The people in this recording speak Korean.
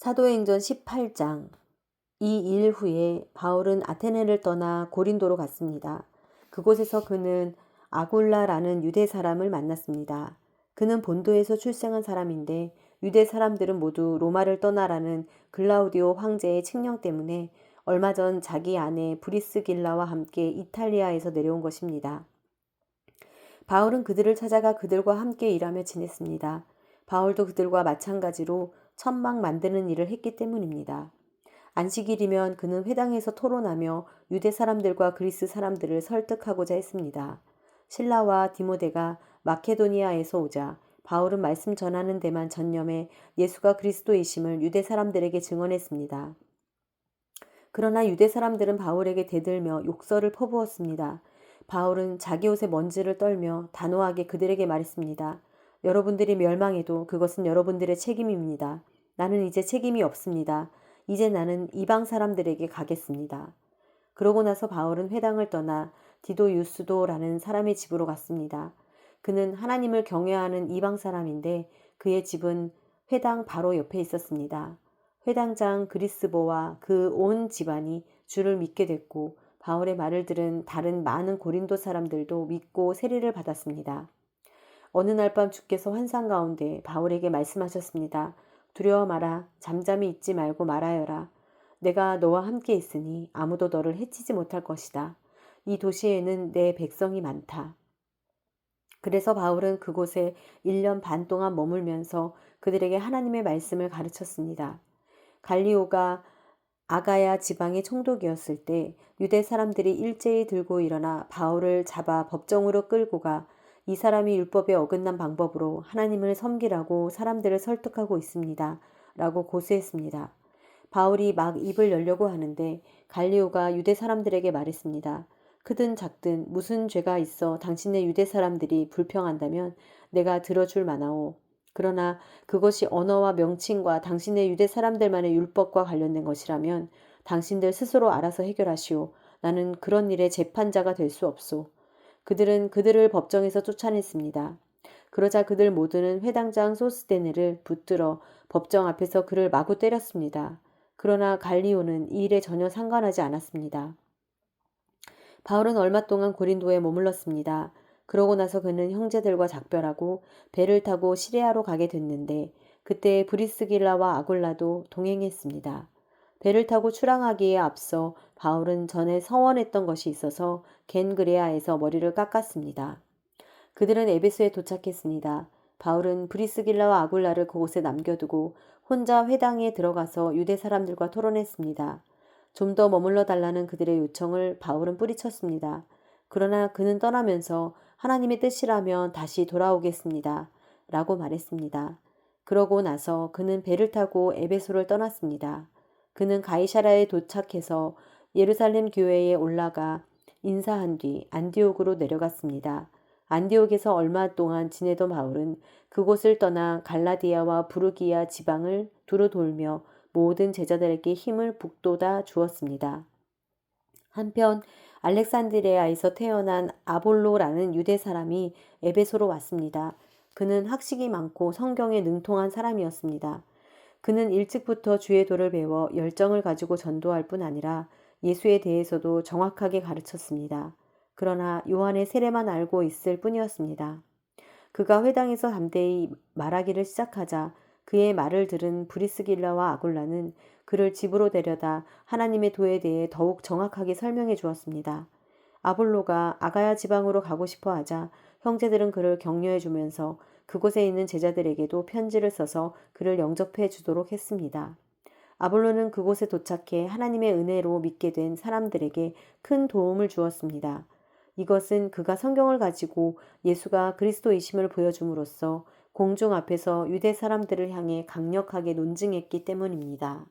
사도행전 18장. 이 일 후에 바울은 아테네를 떠나 고린도로 갔습니다. 그곳에서 그는 아굴라라는 유대 사람을 만났습니다. 그는 본도에서 출생한 사람인데 유대 사람들은 모두 로마를 떠나라는 글라우디오 황제의 칙령 때문에 얼마 전 자기 아내 브리스길라와 함께 이탈리아에서 내려온 것입니다. 바울은 그들을 찾아가 그들과 함께 일하며 지냈습니다. 바울도 그들과 마찬가지로 천막 만드는 일을 했기 때문입니다. 안식일이면 그는 회당에서 토론하며 유대 사람들과 그리스 사람들을 설득하고자 했습니다. 실라와 디모데가 마케도니아에서 오자 바울은 말씀 전하는 데만 전념해 예수가 그리스도이심을 유대 사람들에게 증언했습니다. 그러나 유대 사람들은 바울에게 대들며 욕설을 퍼부었습니다. 바울은 자기 옷에 먼지를 떨며 단호하게 그들에게 말했습니다. 여러분들이 멸망해도 그것은 여러분들의 책임입니다. 나는 이제 책임이 없습니다. 이제 나는 이방 사람들에게 가겠습니다. 그러고 나서 바울은 회당을 떠나 디도 유스도라는 사람의 집으로 갔습니다. 그는 하나님을 경외하는 이방 사람인데 그의 집은 회당 바로 옆에 있었습니다. 회당장 그리스보와 그 온 집안이 주를 믿게 됐고 바울의 말을 들은 다른 많은 고린도 사람들도 믿고 세례를 받았습니다. 어느 날 밤 주께서 환상 가운데 바울에게 말씀하셨습니다. 두려워 마라. 잠잠히 있지 말고 말하여라. 내가 너와 함께 있으니 아무도 너를 해치지 못할 것이다. 이 도시에는 내 백성이 많다. 그래서 바울은 그곳에 1년 반 동안 머물면서 그들에게 하나님의 말씀을 가르쳤습니다. 갈리오가 아가야 지방의 총독이었을 때 유대 사람들이 일제히 들고 일어나 바울을 잡아 법정으로 끌고 가 이 사람이 율법에 어긋난 방법으로 하나님을 섬기라고 사람들을 설득하고 있습니다. 라고 고소했습니다. 바울이 막 입을 열려고 하는데 갈리오가 유대 사람들에게 말했습니다. 크든 작든 무슨 죄가 있어 당신네 유대 사람들이 불평한다면 내가 들어줄 만하오. 그러나 그것이 언어와 명칭과 당신의 유대 사람들만의 율법과 관련된 것이라면 당신들 스스로 알아서 해결하시오. 나는 그런 일의 재판자가 될 수 없소. 그들은 그들을 법정에서 쫓아냈습니다. 그러자 그들 모두는 회당장 소스데네를 붙들어 법정 앞에서 그를 마구 때렸습니다. 그러나 갈리오는 이 일에 전혀 상관하지 않았습니다. 바울은 얼마 동안 고린도에 머물렀습니다. 그러고 나서 그는 형제들과 작별하고 배를 타고 시리아로 가게 됐는데 그때 브리스길라와 아굴라도 동행했습니다. 배를 타고 출항하기에 앞서 바울은 전에 서원했던 것이 있어서 겐그레아에서 머리를 깎았습니다. 그들은 에베소에 도착했습니다. 바울은 브리스길라와 아굴라를 그곳에 남겨두고 혼자 회당에 들어가서 유대 사람들과 토론했습니다. 좀 더 머물러 달라는 그들의 요청을 바울은 뿌리쳤습니다. 그러나 그는 떠나면서 하나님의 뜻이라면 다시 돌아오겠습니다. 라고 말했습니다. 그러고 나서 그는 배를 타고 에베소를 떠났습니다. 그는 가이사라에 도착해서 예루살렘 교회에 올라가 인사한 뒤 안디옥으로 내려갔습니다. 안디옥에서 얼마 동안 지내던 바울은 그곳을 떠나 갈라디아와 부르기아 지방을 두루 돌며 모든 제자들에게 힘을 북돋아 주었습니다. 한편 알렉산드리아에서 태어난 아볼로라는 유대 사람이 에베소로 왔습니다. 그는 학식이 많고 성경에 능통한 사람이었습니다. 그는 일찍부터 주의 도를 배워 열정을 가지고 전도할 뿐 아니라 예수에 대해서도 정확하게 가르쳤습니다. 그러나 요한의 세례만 알고 있을 뿐이었습니다. 그가 회당에서 담대히 말하기를 시작하자 그의 말을 들은 브리스길라와 아굴라는 그를 집으로 데려다 하나님의 도에 대해 더욱 정확하게 설명해 주었습니다. 아볼로가 아가야 지방으로 가고 싶어 하자 형제들은 그를 격려해 주면서 그곳에 있는 제자들에게도 편지를 써서 그를 영접해 주도록 했습니다. 아볼로는 그곳에 도착해 하나님의 은혜로 믿게 된 사람들에게 큰 도움을 주었습니다. 이것은 그가 성경을 가지고 예수가 그리스도이심을 보여줌으로써 공중 앞에서 유대 사람들을 향해 강력하게 논증했기 때문입니다.